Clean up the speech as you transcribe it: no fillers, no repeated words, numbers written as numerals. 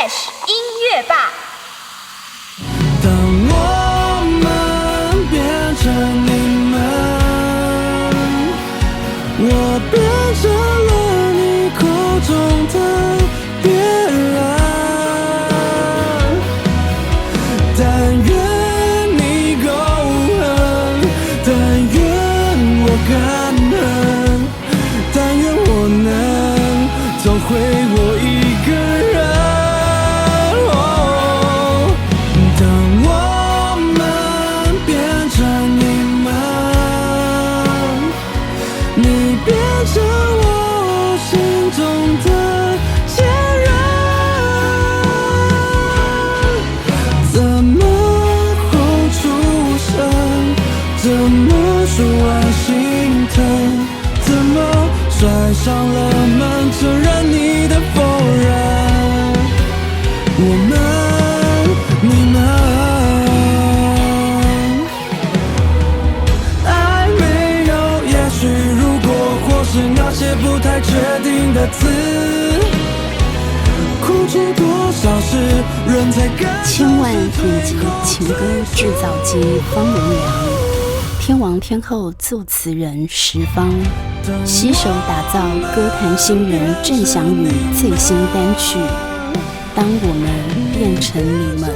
Fresh 音乐吧。当我们变成你们，我变成了你口中的别人。但愿你够狠，但愿我敢恨，但愿我能找回我一个人。当我们变成你们，你变成我心中的前任，怎么后出生？怎么说完心疼？怎么摔上了门，承认你的否认？我们，你们，爱没有也许如果，或是那些不太确定的字，哭出多少是人才更千万点击情歌制造机方文良，天王天后作词人十方，携手打造歌坛新人郑翔宇最新单曲《当我们变成你们》。